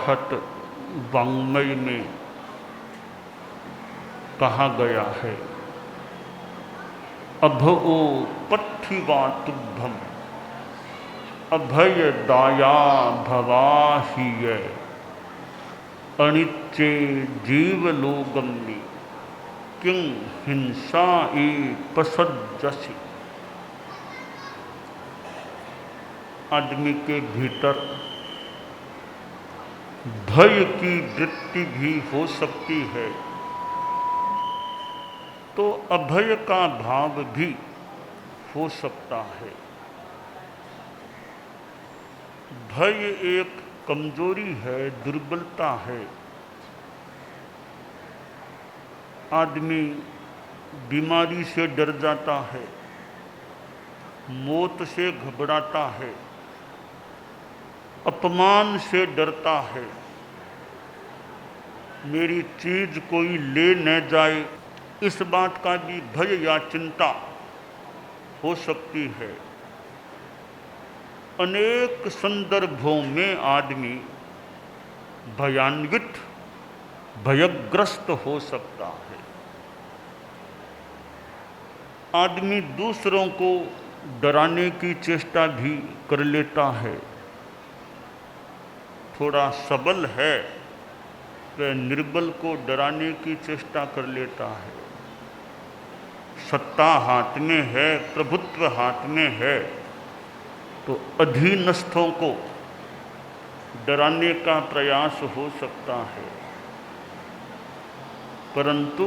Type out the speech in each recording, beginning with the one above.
अराहत वाङ्मय में कहा गया है, अभओ पट्ठिवातुभ्यम अभय दाया भवाहिय अनित्ये जीवलोगम्नि किं हिंसा ए पसज्जसि। आदमी के भीतर भय की वृत्ति भी हो सकती है, तो अभय का भाव भी हो सकता है। भय एक कमजोरी है, दुर्बलता है। आदमी बीमारी से डर जाता है, मौत से घबराता है, अपमान से डरता है, मेरी चीज कोई ले न जाए इस बात का भी भय या चिंता हो सकती है। अनेक संदर्भों में आदमी भयान्वित भयग्रस्त हो सकता है। आदमी दूसरों को डराने की चेष्टा भी कर लेता है। थोड़ा सबल है वह निर्बल को डराने की चेष्टा कर लेता है। सत्ता हाथ में है, प्रभुत्व हाथ में है, तो अधीनस्थों को डराने का प्रयास हो सकता है, परंतु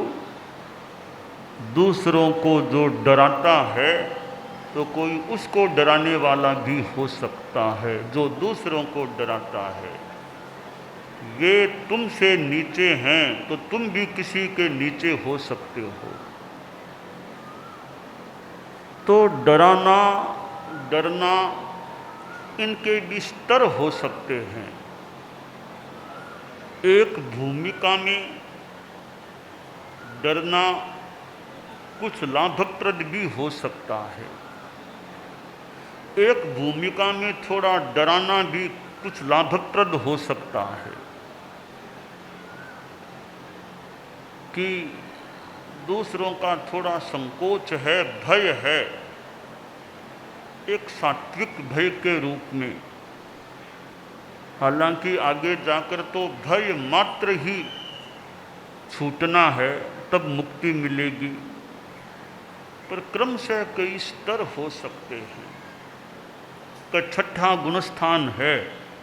दूसरों को जो डराता है तो कोई उसको डराने वाला भी हो सकता है। जो दूसरों को डराता है, वे तुमसे नीचे हैं तो तुम भी किसी के नीचे हो सकते हो। तो डरना इनके भी स्तर हो सकते हैं। एक भूमिका में डरना कुछ लाभप्रद भी हो सकता है, एक भूमिका में थोड़ा डराना भी कुछ लाभप्रद हो सकता है। कि दूसरों का थोड़ा संकोच है, भय है, एक सात्विक भय के रूप में। हालांकि आगे जाकर तो भय मात्र ही छूटना है, तब मुक्ति मिलेगी, पर क्रमशः कई स्तर हो सकते हैं। का छठा गुणस्थान है,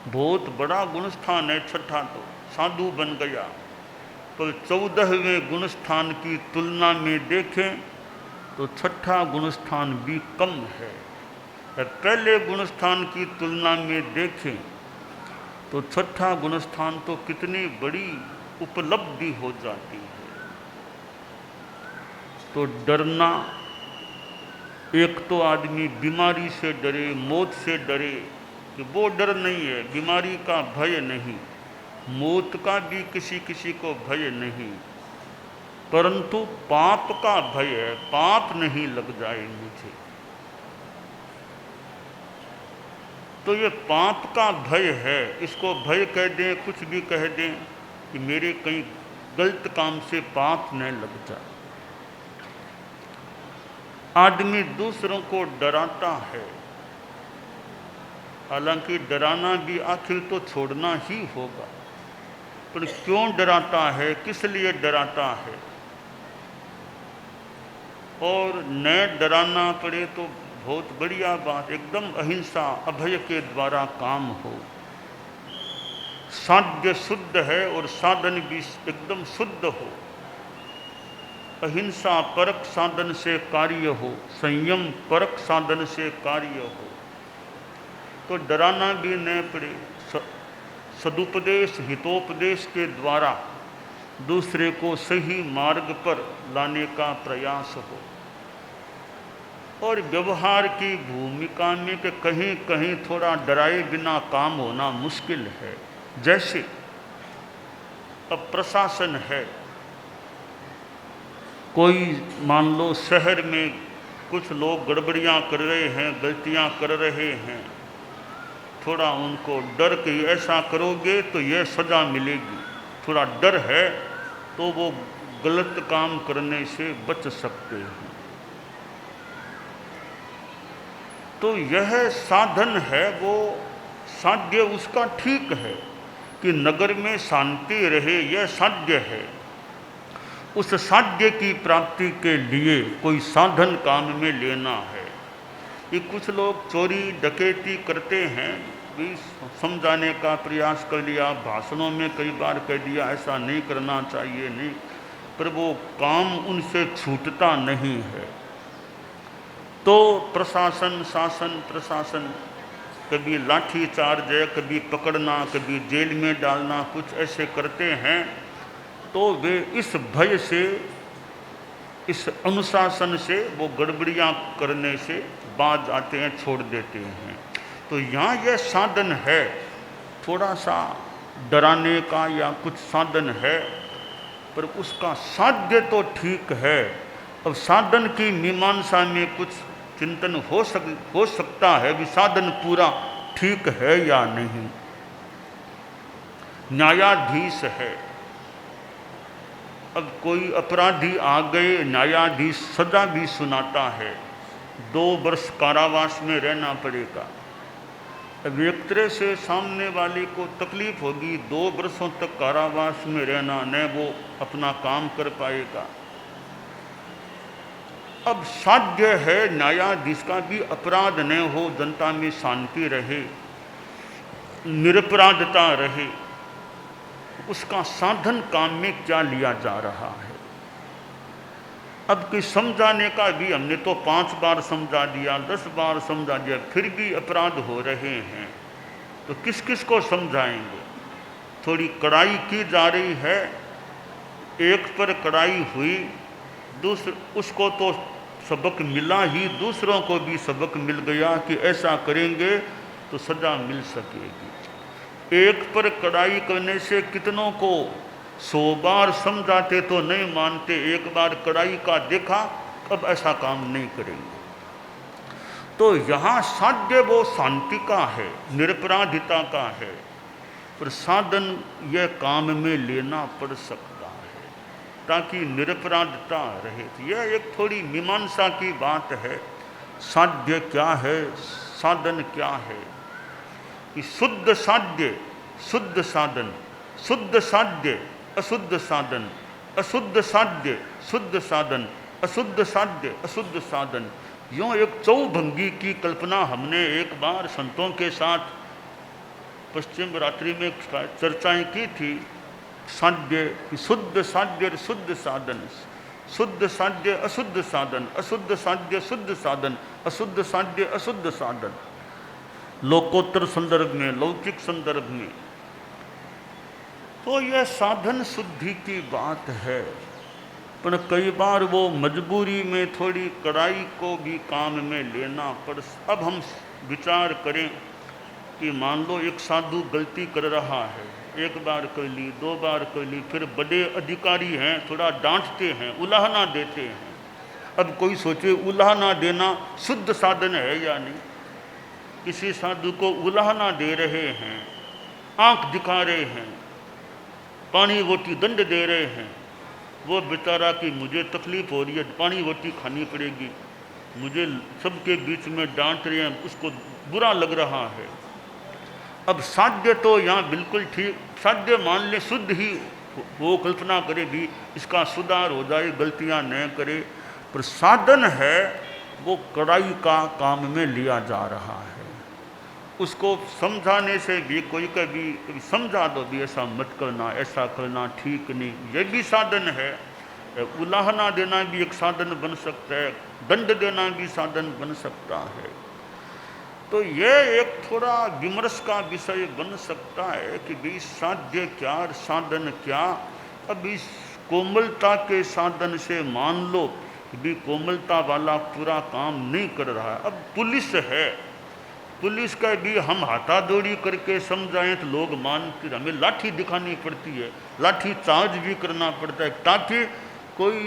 बहुत बड़ा गुणस्थान है छठा, तो साधु बन गया। पर 14वें गुणस्थान की तुलना में देखें तो छठा गुणस्थान भी कम है। पहले गुणस्थान की तुलना में देखें तो छठा गुणस्थान तो कितनी बड़ी उपलब्धि हो जाती है। तो डरना, एक तो आदमी बीमारी से डरे, मौत से डरे, कि वो डर नहीं है, बीमारी का भय नहीं, मौत का भी किसी किसी को भय नहीं, परंतु पाप का भय है, पाप नहीं लग जाए मुझे। तो ये पाप का भय है, इसको भय कह दें, कुछ भी कह दें, कि मेरे कहीं गलत काम से पाप न लग जाए। आदमी दूसरों को डराता है, हालांकि डराना भी आखिर तो छोड़ना ही होगा, पर क्यों डराता है, किस लिए डराता है। और न डराना पड़े तो बहुत बढ़िया बात, एकदम अहिंसा अभय के द्वारा काम हो। साध्य शुद्ध है और साधन भी एकदम शुद्ध हो। अहिंसा परक साधन से कार्य हो, संयम परक साधन से कार्य हो, तो डराना भी न पड़े। सदुपदेश हितोपदेश के द्वारा दूसरे को सही मार्ग पर लाने का प्रयास हो। और व्यवहार की भूमिका में कि कहीं कहीं थोड़ा डराए बिना काम होना मुश्किल है। जैसे अब प्रशासन है, कोई मान लो शहर में कुछ लोग गड़बड़ियां कर रहे हैं, गलतियां कर रहे हैं, थोड़ा उनको डर कि ऐसा करोगे तो ये सज़ा मिलेगी, थोड़ा डर है, तो वो गलत काम करने से बच सकते हैं। तो यह साधन है, वो साध्य उसका ठीक है कि नगर में शांति रहे, यह साध्य है। उस साध्य की प्राप्ति के लिए कोई साधन काम में लेना है। कि कुछ लोग चोरी डकैती करते हैं, भी समझाने का प्रयास कर लिया, भाषणों में कई बार कह दिया ऐसा नहीं करना चाहिए, नहीं, पर वो काम उनसे छूटता नहीं है। तो प्रशासन, शासन प्रशासन कभी लाठी चार्ज है, कभी पकड़ना, कभी जेल में डालना, कुछ ऐसे करते हैं। तो वे इस भय से, इस अनुशासन से, वो गड़बड़ियाँ करने से बाज आते हैं, छोड़ देते हैं। तो यहाँ यह साधन है, थोड़ा सा डराने का या कुछ साधन है, पर उसका साध्य तो ठीक है। अब साधन की मीमांसा में कुछ चिंतन हो सकता है भी साधन पूरा ठीक है या नहीं। न्यायाधीश है, अब कोई अपराधी आ गए, न्यायाधीश सजा भी सुनाता है, 2 वर्ष कारावास में रहना पड़ेगा। अब एक तरह से सामने वाले को तकलीफ होगी, 2 वर्षों तक कारावास में रहना, न वो अपना काम कर पाएगा। अब साध्य है न्यायाधीश का भी अपराध न हो, जनता में शांति रहे, निरपराधता रहे। उसका साधन काम में क्या लिया जा रहा है। अब कोई समझाने का भी, हमने तो 5 बार समझा दिया, 10 बार समझा दिया, फिर भी अपराध हो रहे हैं, तो किस किस को समझाएंगे। थोड़ी कड़ाई की जा रही है, एक पर कड़ाई हुई, उसको तो सबक मिला ही, दूसरों को भी सबक मिल गया कि ऐसा करेंगे तो सजा मिल सकेगी। एक पर कड़ाई करने से कितनों को 100 बार समझाते तो नहीं मानते, एक बार कड़ाई का देखा, अब ऐसा काम नहीं करेंगे। तो यहाँ साध्य वो शांति का है, निरपराधिता का है, पर साधन यह काम में लेना पड़ सकता है ताकि निरपराधता रहे। यह एक थोड़ी मीमांसा की बात है। साध्य क्या है, साधन क्या है, कि शुद्ध साध्य, शुद्ध साधन, शुद्ध साध्य, अशुद्ध साधन, अशुद्ध साध्य, शुद्ध साधन, अशुद्ध साध्य, अशुद्ध साधन। यूँ एक चौभंगी की कल्पना हमने एक बार संतों के साथ पश्चिम रात्रि में चर्चाएं की थी। साध्य, शुद्ध साध्य और शुद्ध साधन, शुद्ध साध्य अशुद्ध साधन, अशुद्ध साध्य शुद्ध साधन, अशुद्ध साध्य अशुद्ध साधन, लोकोत्तर संदर्भ में, लौकिक संदर्भ में। तो यह साधन शुद्धि की बात है, पर कई बार वो मजबूरी में थोड़ी कड़ाई को भी काम में लेना पड़। अब हम विचार करें कि मान लो एक साधु गलती कर रहा है, एक बार कर ली, 2 बार कर ली, फिर बड़े अधिकारी हैं, थोड़ा डांटते हैं, उलाहना देते हैं। अब कोई सोचे उलाहना देना शुद्ध साधन है या नहीं। किसी साधु को उलाहना दे रहे हैं, आंख दिखा रहे हैं, पानी रोटी दंड दे रहे हैं, वो बेचारा कि मुझे तकलीफ हो रही है, पानी रोटी खानी पड़ेगी, मुझे सबके बीच में डांट रहे हैं, उसको बुरा लग रहा है। अब साध्य तो यहाँ बिल्कुल ठीक, साध्य मान ले शुद्ध ही, वो कल्पना करे भी इसका सुधार हो जाए, गलतियाँ न करे, पर साधन है वो कड़ाई का काम में लिया जा रहा है। उसको समझाने से भी कोई कभी समझा दो भी ऐसा मत करना, ऐसा करना ठीक नहीं, ये भी साधन है। उलाहना देना भी एक साधन बन सकता है, दंड देना भी साधन बन सकता है। तो यह एक थोड़ा विमर्श का विषय बन सकता है कि भी साध्य क्या और साधन क्या। अब इस कोमलता के साधन से मान लो कि भी कोमलता वाला पूरा काम नहीं कर रहा है। अब पुलिस है, पुलिस का भी हम हाथादौड़ी करके समझाएं तो लोग मानते, हमें लाठी दिखानी पड़ती है, लाठी चार्ज भी करना पड़ता है ताकि कोई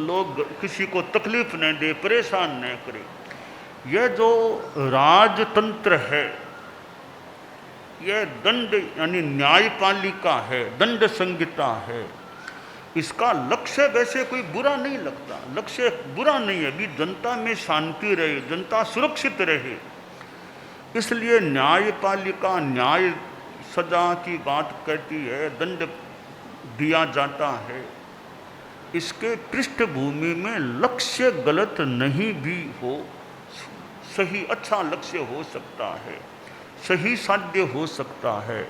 लोग किसी को तकलीफ न दे, परेशान न करे। यह जो राजतंत्र है, यह दंड यानी न्यायपालिका है, दंड संहिता है, इसका लक्ष्य वैसे कोई बुरा नहीं लगता, लक्ष्य बुरा नहीं है, भी जनता में शांति रहे, जनता सुरक्षित रहे, इसलिए न्यायपालिका न्याय सजा की बात कहती है, दंड दिया जाता है। इसके पृष्ठभूमि में लक्ष्य गलत नहीं भी हो, सही अच्छा लक्ष्य हो सकता है, सही साध्य हो सकता है।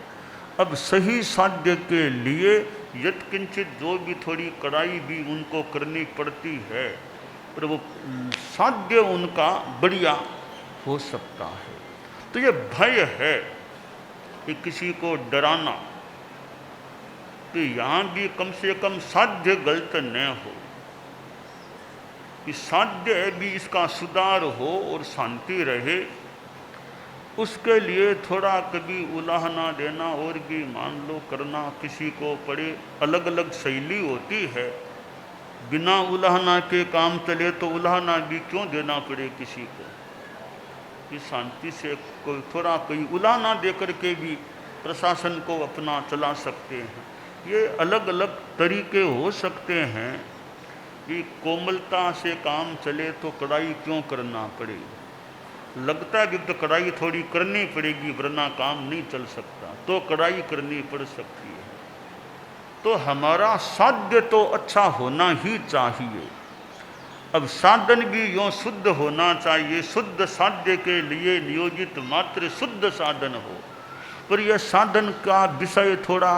अब सही साध्य के लिए यत्किंचित जो भी थोड़ी कड़ाई भी उनको करनी पड़ती है, पर वो साध्य उनका बढ़िया हो सकता है। तो ये भय है कि किसी को डराना, तो यहाँ भी कम से कम साध्य गलत न हो, कि साध्य भी इसका सुधार हो और शांति रहे, उसके लिए थोड़ा कभी उलाहना देना और भी मान लो करना किसी को पड़े। अलग अलग शैली होती है, बिना उलाहना के काम चले तो उलाहना भी क्यों देना पड़े किसी को, कि शांति से कोई थोड़ा कोई उलाहना दे करके भी प्रशासन को अपना चला सकते हैं। ये अलग अलग तरीके हो सकते हैं कि कोमलता से काम चले तो कड़ाई क्यों करना पड़े, लगता है कि तो कड़ाई थोड़ी करनी पड़ेगी वरना काम नहीं चल सकता, तो कड़ाई करनी पड़ सकती है। तो हमारा साध्य तो अच्छा होना ही चाहिए। अब साधन भी यूँ शुद्ध होना चाहिए, शुद्ध साध्य के लिए नियोजित मात्र शुद्ध साधन हो, पर यह साधन का विषय थोड़ा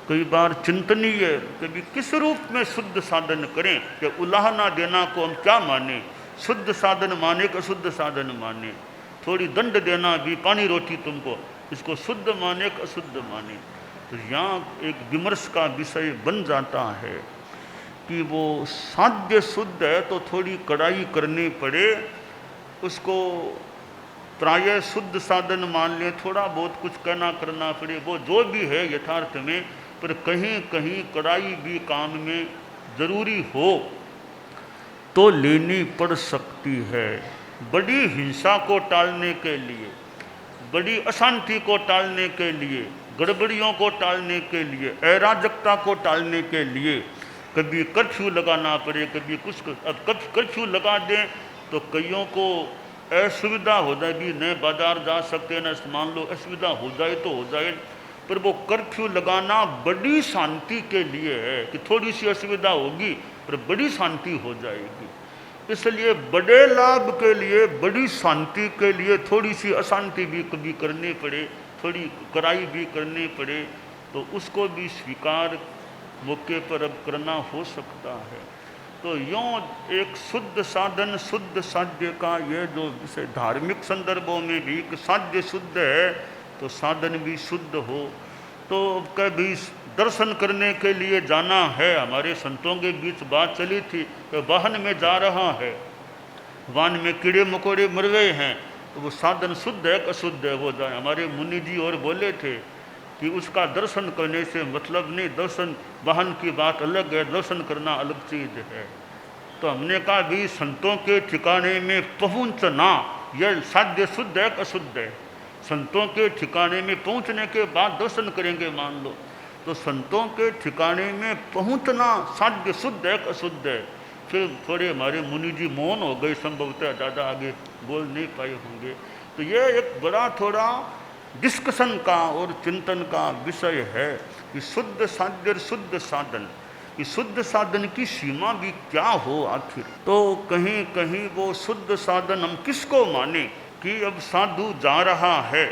कई बार चिंतनीय है, कभी किस रूप में शुद्ध साधन करें, कि उलाहना देना को हम क्या माने, शुद्ध साधन माने कि अशुद्ध साधन माने, थोड़ी दंड देना भी पानी रोटी तुमको, इसको शुद्ध माने कि अशुद्ध माने। तो यहाँ एक विमर्श का विषय बन जाता है कि वो साध्य शुद्ध है तो थोड़ी कड़ाई करनी पड़े, उसको प्रायः शुद्ध साधन मान ले, थोड़ा बहुत कुछ कहना करना पड़े, वो जो भी है यथार्थ में, पर कहीं कहीं कड़ाई भी काम में जरूरी हो तो लेनी पड़ सकती है। बड़ी हिंसा को टालने के लिए, बड़ी अशांति को टालने के लिए, गड़बड़ियों को टालने के लिए, अराजकता को टालने के लिए कभी कर्फ्यू लगाना पड़े, कभी कुछ। अब कर्फ्यू लगा दें तो कईयों को असुविधा हो जाए, भी नए बाजार जा सकते न, मान लो असुविधा हो जाए तो हो जाए, पर वो कर्फ्यू लगाना बड़ी शांति के लिए है, कि थोड़ी सी असुविधा होगी पर बड़ी शांति हो जाएगी। इसलिए बड़े लाभ के लिए, बड़ी शांति के लिए थोड़ी सी अशांति भी कभी करनी पड़े, थोड़ी कड़ाई भी करनी पड़े, तो उसको भी स्वीकार मौके पर अब करना हो सकता है। तो यूँ एक शुद्ध साधन शुद्ध साध्य का ये जो विषय धार्मिक संदर्भों में भी कि साध्य शुद्ध है तो साधन भी शुद्ध हो। तो कभी दर्शन करने के लिए जाना है, हमारे संतों के बीच बात चली थी कि वाहन में जा रहा है, वाहन में कीड़े मकोड़े मर गए हैं, तो वो साधन शुद्ध है कि अशुद्ध है वो जाए। हमारे मुनि जी और बोले थे कि उसका दर्शन करने से मतलब नहीं, दर्शन वाहन की बात अलग है, दर्शन करना अलग चीज़ है। तो हमने कहा भी संतों के ठिकाने में पहुँचना यह साध्य शुद्ध है कि अशुद्ध है। संतों के ठिकाने में पहुँचने के बाद दर्शन करेंगे मान लो, तो संतों के ठिकाने में पहुँचना साध्य शुद्ध है कि अशुद्ध है। फिर थोड़े हमारे मुनि जी मौन हो गए, संभवतः ज़्यादा आगे बोल नहीं पाए होंगे। तो ये एक बड़ा थोड़ा डिस्कशन का और चिंतन का विषय है कि शुद्ध साध्य और शुद्ध साधन, कि शुद्ध साधन की सीमा भी क्या हो आखिर। तो कहीं कहीं वो शुद्ध साधन हम किसको माने, कि अब साधु जा रहा है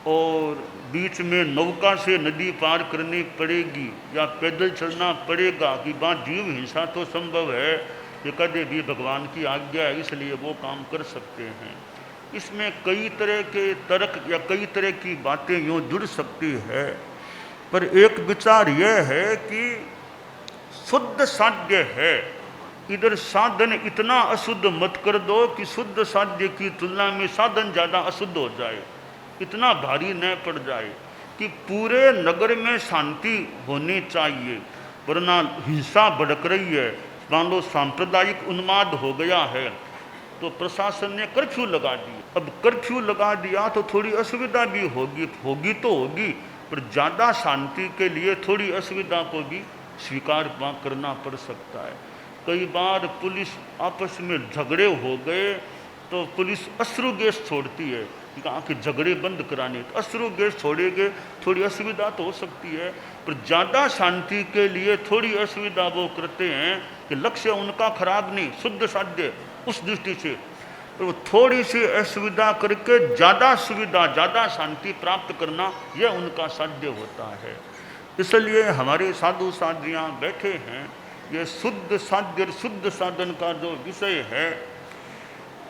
और बीच में नौका से नदी पार करनी पड़ेगी या पैदल चलना पड़ेगा, कि बात जीव हिंसा तो संभव है, कि कदे भी भगवान की आज्ञा है इसलिए वो काम कर सकते हैं। इसमें कई तरह के तर्क या कई तरह की बातें यूँ जुड़ सकती है, पर एक विचार यह है कि शुद्ध साध्य है, इधर साधन इतना अशुद्ध मत कर दो कि शुद्ध साध्य की तुलना में साधन ज़्यादा अशुद्ध हो जाए, इतना भारी न पड़ जाए कि पूरे नगर में शांति होनी चाहिए, वरना हिंसा भड़क रही है, मान लो सांप्रदायिक उन्माद हो गया है, तो प्रशासन ने कर्फ्यू लगा दिया। अब कर्फ्यू लगा दिया तो थोड़ी असुविधा भी होगी, होगी तो होगी, पर ज़्यादा शांति के लिए थोड़ी असुविधा को भी स्वीकार करना पड़ सकता है। कई बार पुलिस आपस में झगड़े हो गए तो पुलिस अश्रु गैस छोड़ती है, कहा कि झगड़े बंद कराने, तो अश्रु गैस छोड़ेंगे, थोड़ी असुविधा तो हो सकती है, पर ज़्यादा शांति के लिए थोड़ी असुविधा वो करते हैं कि लक्ष्य उनका खराब नहीं, शुद्ध साध्य उस दृष्टि से, तो वो थोड़ी सी असुविधा करके ज़्यादा सुविधा, ज़्यादा शांति प्राप्त करना, यह उनका साध्य होता है। इसलिए हमारे साधु साधियाँ बैठे हैं, ये शुद्ध साध्य और शुद्ध साधन का जो विषय है,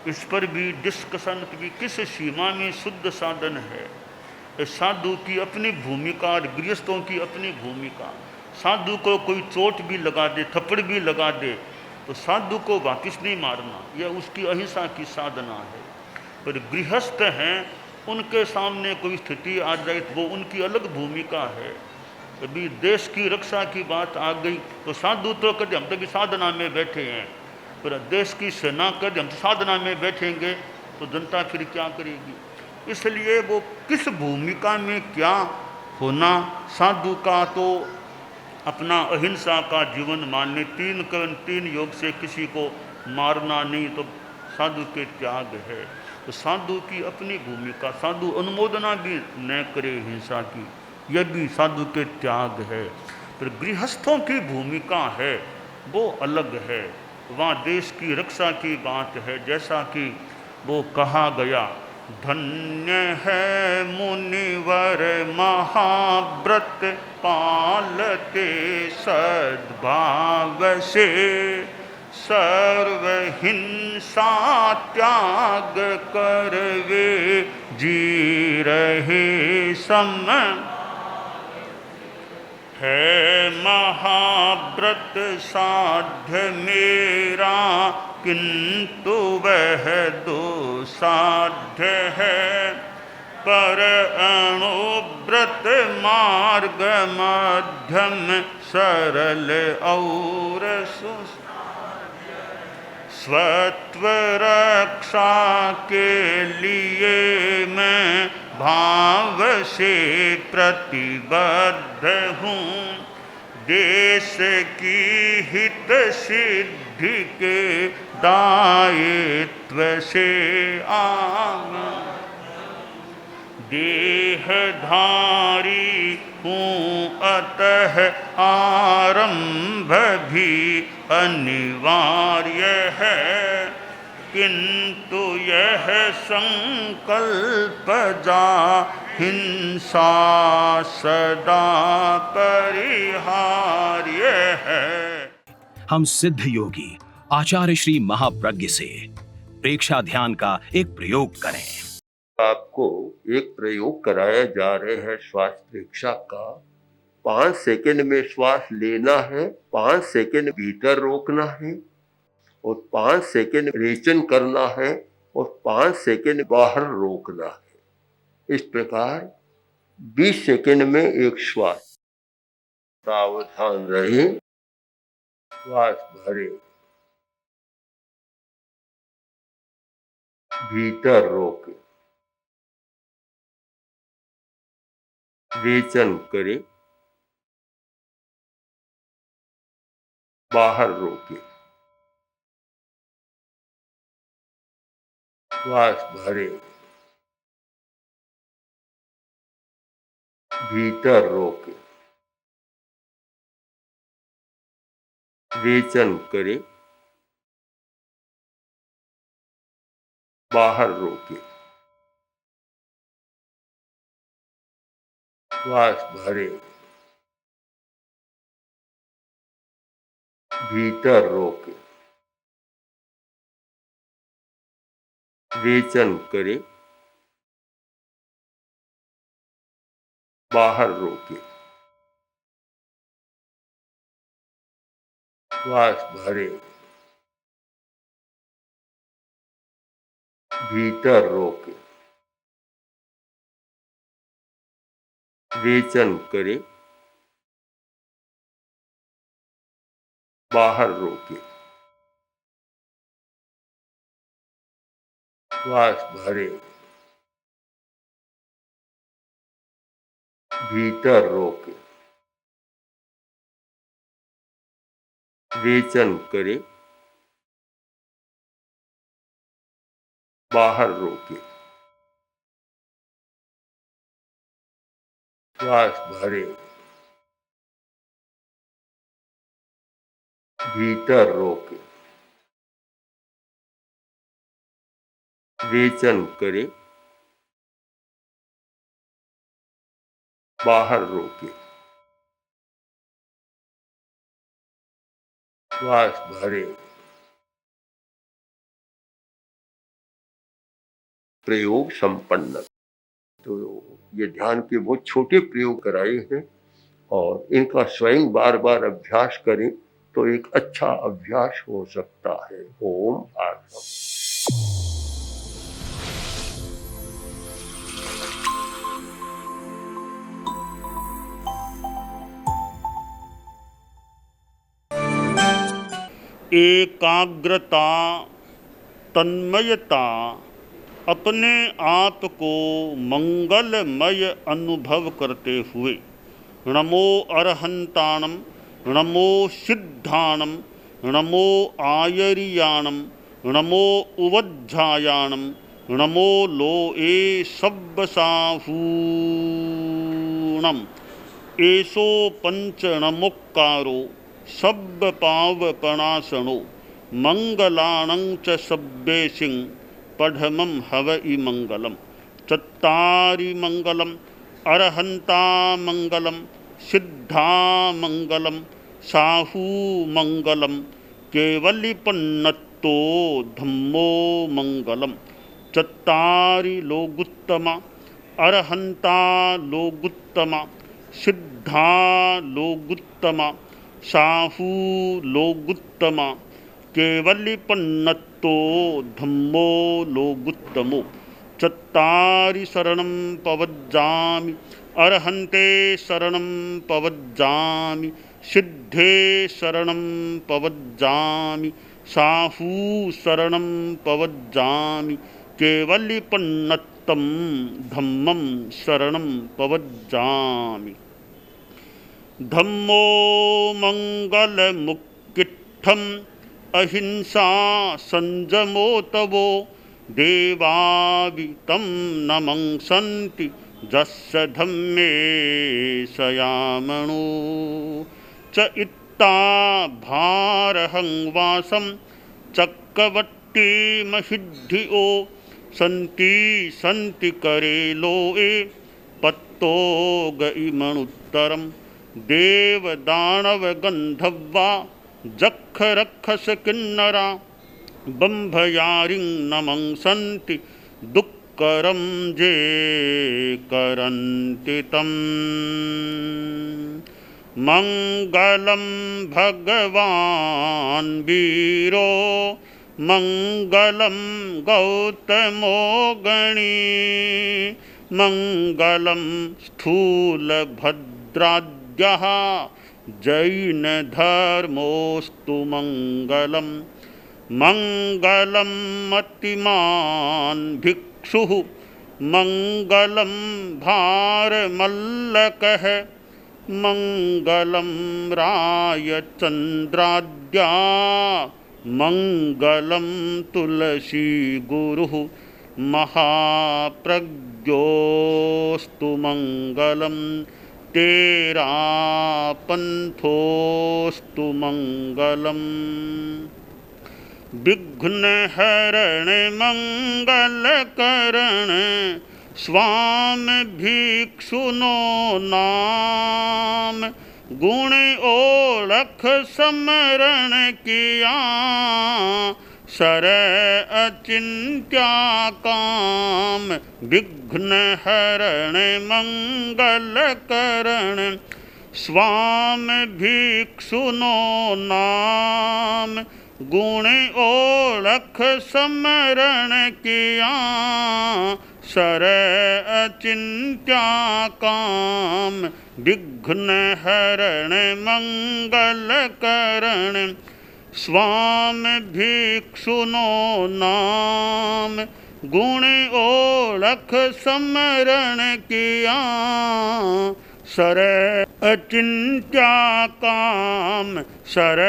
इस पर भी डिस्कशन की किस सीमा में शुद्ध साधन है। साधु की अपनी भूमिका और गृहस्थों की अपनी भूमिका। साधु को कोई चोट भी लगा दे, थप्पड़ भी लगा दे, तो साधु को वापस नहीं मारना, यह उसकी अहिंसा की साधना है। पर गृहस्थ हैं, उनके सामने कोई स्थिति आ जाए तो वो उनकी अलग भूमिका है। कभी देश की रक्षा की बात आ गई तो साधु तो कहते हम तो भी साधना में बैठे हैं, पर देश की सेना कहते हम तो साधना में बैठेंगे तो जनता फिर क्या करेगी। इसलिए वो किस भूमिका में क्या होना, साधु का तो अपना अहिंसा का जीवन मानने, तीन कर्म तीन योग से किसी को मारना नहीं, तो साधु के त्याग है। तो साधु की अपनी भूमिका, साधु अनुमोदना भी न करे हिंसा की, यह भी साधु के त्याग है। पर गृहस्थों की भूमिका है वो अलग है, वहाँ देश की रक्षा की बात है। जैसा कि वो कहा गया, धन्य है मुनिवर महाव्रत पालते सद्भाव से, सर्व हिंसा त्याग कर वे जी रहे सम, है महाव्रत साध्य मेरा किंतु वह दुसाध्य है, पर अणुव्रत मार्ग मध्यम सरल और स्वत्व रक्षा के लिए मैं भाव से प्रतिबद्ध हूँ, देश की हित सिद्धि के दायित्व से आंग, देहधारी हूँ अतः आरंभ भी अनिवार्य है, किंतु यह संकल्प जा हिंसा सदा परिहार्य है। हम सिद्ध योगी आचार्य श्री महाप्रज्ञ से प्रेक्षा ध्यान का एक प्रयोग करें। आपको एक प्रयोग कराया जा रहा है श्वास प्रेक्षा का। 5 सेकंड में श्वास लेना है, 5 सेकंड भीतर रोकना है और 5 सेकंड रेचन करना है और 5 सेकंड बाहर रोकना है। इस प्रकार 20 सेकंड में एक श्वास। सावधान रहे, श्वास भरे, भीतर रोके, रेचन करे, बाहर रोके, श्वास भरे, भीतर रोके, रेचन करे, बाहर रोके, श्वास भरे, भीतर रोके, रेचन करे, बाहर रोके, श्वास भरे, भीतर रोके, रेचन करे, बाहर रोके, श्वास भरे, भीतर रोके, रेचन करे, बाहर रोके, श्वास भरे, भीतर रोके, रेचन करे, बाहर रोके, श्वास भरे। प्रयोग संपन्न। तो ये ध्यान के बहुत छोटे प्रयोग कराए हैं और इनका स्वयं बार बार अभ्यास करें तो एक अच्छा अभ्यास हो सकता है। ओम आत्मा। एकाग्रता, तन्मयता, अपने आप को मंगलमय अनुभव करते हुए नमो अरहंताणम, नमो सिद्धाणम, नमो आयरियाणम, नमो उवज्झायाणम, नमो लोए सब्बसाहूणम, एसो पंचणमुक्कारो सब्ब पावपणासनो मंगलाणं च सब्बेसिं पढ़मं हवइ मंगलम। चत्तारि मंगलम, अरहंता मंगलम, सिद्धा मंगलम, साहू मंगलम, केवलिपन्नत्तो धम्मो मंगलम। चत्तारि लोगुत्तमा, अरहंता लोगुत्तमा, सिद्धा लोगुत्तमा, साहू लोगुत्तमा, केवलिपन्नत्तो धम्मो लोगुत्तमो। चत्तारि शरणं पवज्जामि, अरहन्ते शरणं पवज्जामि, सिद्धे शरणं पवज्जामि, साहू शरणं पवज्जामि, केवलिपन्नत्तं धम्मं शरणं पवज्जामि। धम्मो मंगलमुक्किट्ठम् अहिंसा संजमो तवो देवावितं नमंसन्ति जस्य धम्मे सयामणो। च इत्ता भारहं वासं चक्रवट्टी महिद्धियो सन्ति सन्ति करे लोए पत्तो गइमणुत्तरम्। देव दानव गंधर्वा जख रक्षस किन्नरा बंभयारिं नमंसन्ति दुक्करं जे करन्ति तम्। मंगलं भगवान् वीरो मंगलं गौतमो गणी मंगलं स्थूलभद्राद्यः जैन धर्मोस्तु मंगलम। मंगलम मतिमान भिक्षुः मंगलम भारमल्लकः मंगलम रायचंद्राद्या मंगलम तुलसी गुरुः महाप्रज्ञोस्तु मंगलम। तेरा पंथोस्तु मंगलम। विघ्न हरण मंगल करण स्वामी भिक्षुनो नाम। गुण ओळख समरण किया सर अचिंत्या काम। विघ्न हरण मंगल करण स्वामी भिक्षुनो नाम। गुण ओळख समरण किया सर अचिंत्या काम। विघ्न हरण मंगल करण स्वामी भिक्षुनो नाम। गुण ओळख समरण किया, सर अचिंत्या काम, सर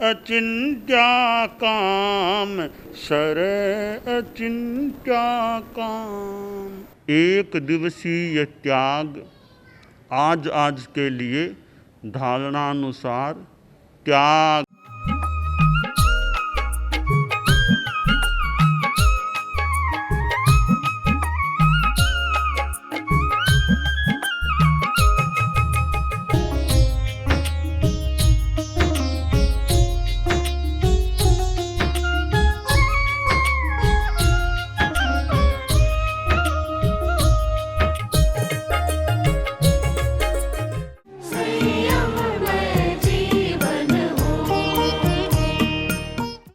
अचिंत्या काम, सर अचिंत्या काम। एक दिवसीय त्याग, आज के लिए धारणानुसार त्याग